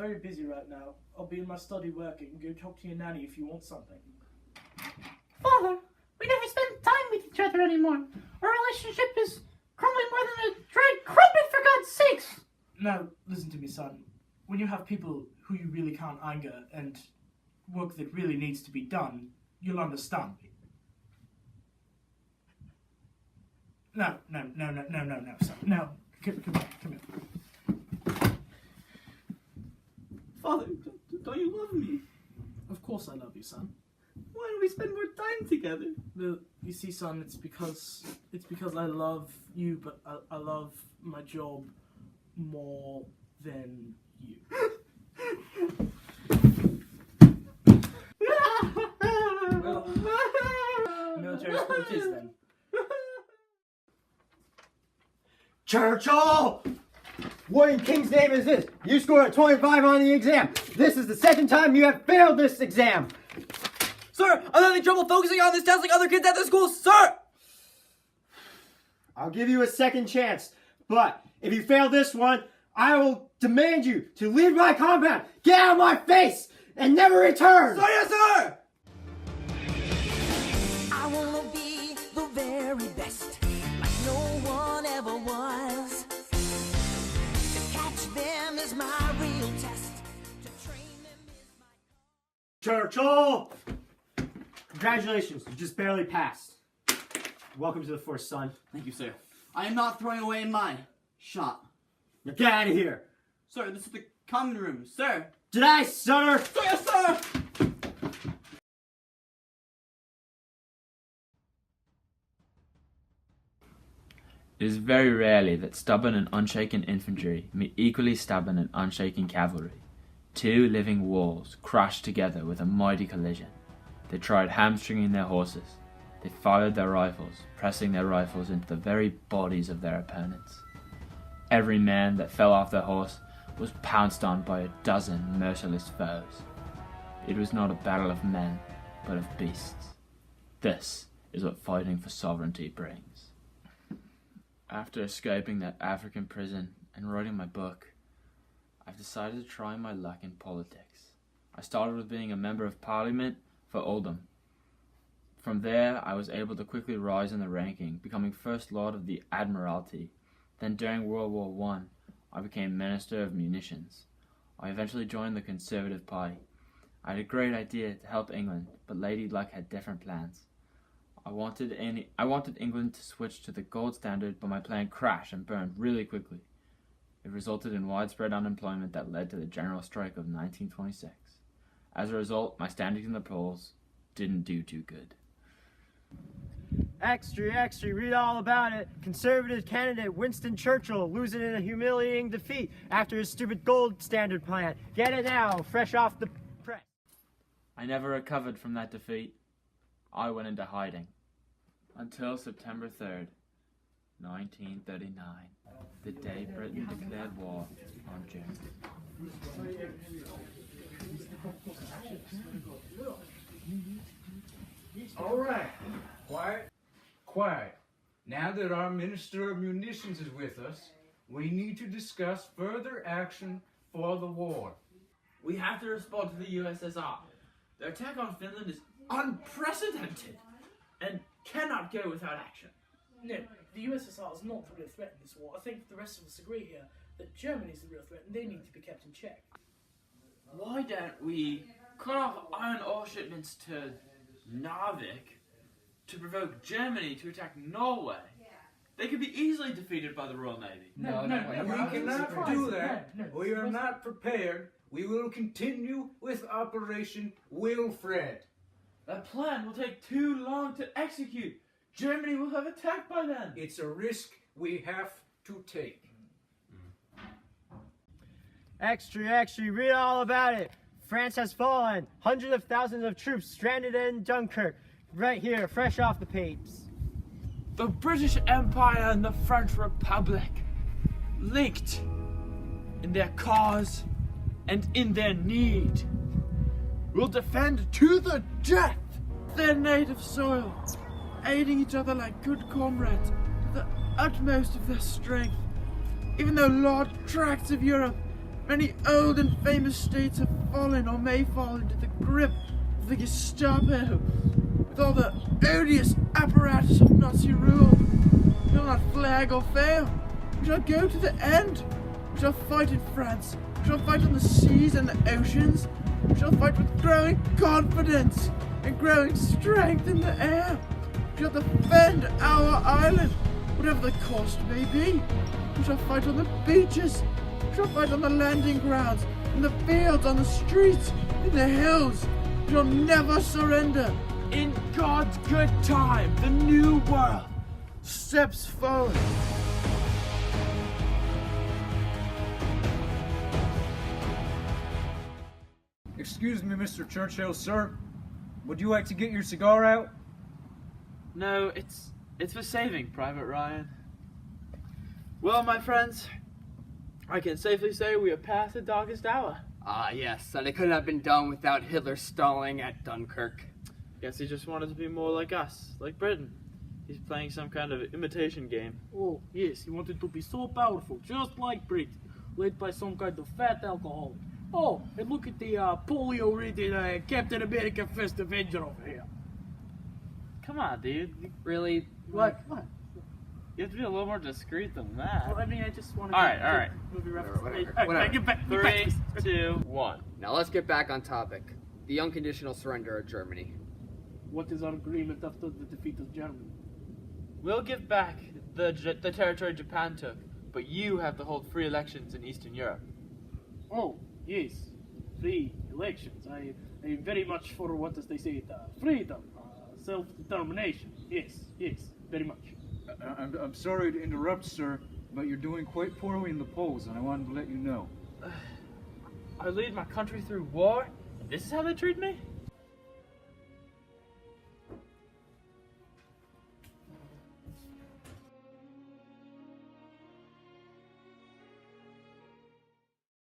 very busy right now. I'll be in my study working. Go talk to your nanny if you want something. Father, we never spend time with each other anymore. Our relationship is crumbling more than a dried crumpet, for God's sakes. No, listen to me, son. When you have people who you really can't anger and work that really needs to be done, you'll understand me. No, son. No, come here. Father, don't you love me? Of course I love you, son. Why don't we spend more time together? Well, you see, son, it's because I love you, but I love my job more than you. Well, military school it is then. Churchill! What in King's name is this? You scored a 25 on the exam. This is the second time you have failed this exam. Sir, I'm having trouble focusing on this test like other kids at the school, sir! I'll give you a second chance, but if you fail this one, I will demand you to leave my compound, get out of my face, and never return! Sir, yes, sir! I wanna be the very best, like no one ever was. To catch them is my real test. To train them is my... Churchill! Congratulations, you just barely passed. Welcome to the force, son. Thank you, sir. I am not throwing away my shot. Now get out of here! Sir, this is the common room, sir. Did I stutter? Sir, yes, sir! It is very rarely that stubborn and unshaken infantry meet equally stubborn and unshaken cavalry. Two living walls crashed together with a mighty collision. They tried hamstringing their horses. They fired their rifles, pressing their rifles into the very bodies of their opponents. Every man that fell off their horse was pounced on by a dozen merciless foes. It was not a battle of men, but of beasts. This is what fighting for sovereignty brings. After escaping that African prison and writing my book, I've decided to try my luck in politics. I started with being a member of parliament for Oldham. From there, I was able to quickly rise in the ranking, becoming First Lord of the Admiralty. Then during World War I became Minister of Munitions. I eventually joined the Conservative Party. I had a great idea to help England, but Lady Luck had different plans. I wanted England to switch to the gold standard, but my plan crashed and burned really quickly. It resulted in widespread unemployment that led to the general strike of 1926. As a result, my standing in the polls didn't do too good. Extra, read all about it. Conservative candidate Winston Churchill losing in a humiliating defeat after his stupid gold standard plan. Get it now, fresh off the press. I never recovered from that defeat. I went into hiding. Until September 3rd, 1939, the day Britain declared war on Germany. All right, quiet. Now that our Minister of Munitions is with us, we need to discuss further action for the war. We have to respond to the USSR. Their attack on Finland is unprecedented and cannot go without action. No, the USSR is not the real threat in this war. I think the rest of us agree here that Germany is the real threat and they need to be kept in check. Why don't we cut off iron ore shipments to Narvik to provoke Germany to attack Norway? They could be easily defeated by the Royal Navy. No, we cannot do that. We are not prepared. We will continue with Operation Wilfred. That plan will take too long to execute. Germany will have attacked by then. It's a risk we have to take. Extra, read all about it. France has fallen. Hundreds of thousands of troops stranded in Dunkirk. Right here, fresh off the papes. The British Empire and the French Republic, linked in their cause and in their need, will defend to the death their native soil, aiding each other like good comrades to the utmost of their strength. Even though large tracts of Europe Many old and famous states have fallen or may fall into the grip of the Gestapo. With all the odious apparatus of Nazi rule, we will not flag or fail. We shall go to the end. We shall fight in France. We shall fight on the seas and the oceans. We shall fight with growing confidence and growing strength in the air. We shall defend our island, whatever the cost may be. We shall fight on the beaches. We shall fight on the landing grounds, in the fields, on the streets, in the hills. We shall never surrender. In God's good time, the new world steps forward. Excuse me, Mr. Churchill, sir. Would you like to get your cigar out? No, it's for saving, Private Ryan. Well, my friends, I can safely say we are past the darkest hour. Ah, yes, and it couldn't have been done without Hitler stalling at Dunkirk. Guess he just wanted to be more like us, like Britain. He's playing some kind of imitation game. Oh, yes, he wanted to be so powerful, just like Britain, led by some kind of fat alcoholic. Oh, and look at the polio-ridden Captain America First Avenger over here. Come on, dude. Really? What? You have to be a little more discreet than that. Well, I mean, I just wanted All right. movie reference. Whatever. Get back. 3, 2, 1. Now let's get back on topic. The unconditional surrender of Germany. What is our agreement after the defeat of Germany? We'll give back the territory Japan took, but you have to hold free elections in Eastern Europe. Oh, yes, free elections. I am very much for what does they say it, freedom, self-determination. Yes, very much. I'm sorry to interrupt, sir, but you're doing quite poorly in the polls, and I wanted to let you know. I lead my country through war, and this is how they treat me?